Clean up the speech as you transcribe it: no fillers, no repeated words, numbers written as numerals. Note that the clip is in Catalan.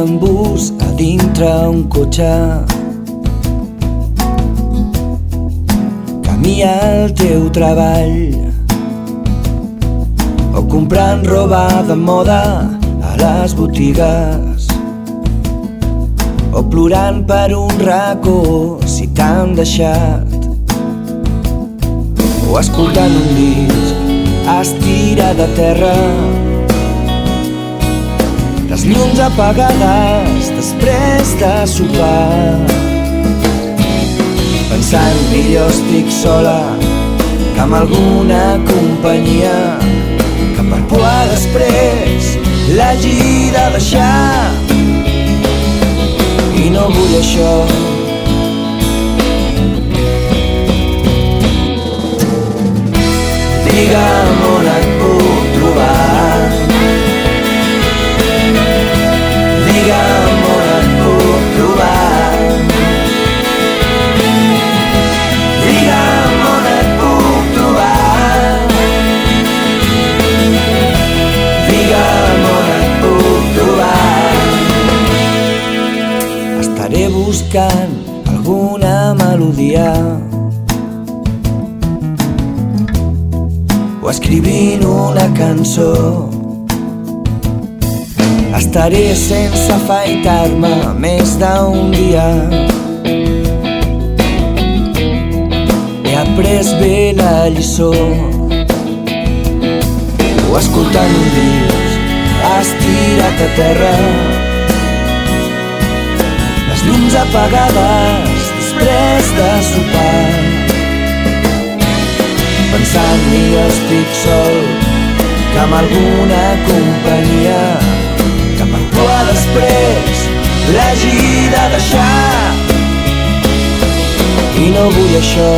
en bus a dintre un cotxe. Camí al teu treball o comprant roba de moda a les botigues, o plorant per un racó si t'han deixat, o escoltant un disc estirat a terra, les llums apagades després de sopar, pensant millor estic sola que amb alguna companyia, que per por a després l'hagi de deixar. I no vull això. Digue'm on et puc trobar, digue'm on et puc trobar, digue'm on et puc trobar, digue'm on et puc trobar. Estaré buscant alguna melodia o escrivint una cançó. Estaré sense afaitar-me més d'un dia. He après bé la lliçó, o escoltant un disc estirat a terra, les llums apagades després de sopar, pensant millor estic sol que amb alguna companyia, que per por a després l'hagi de deixar. I no vull això.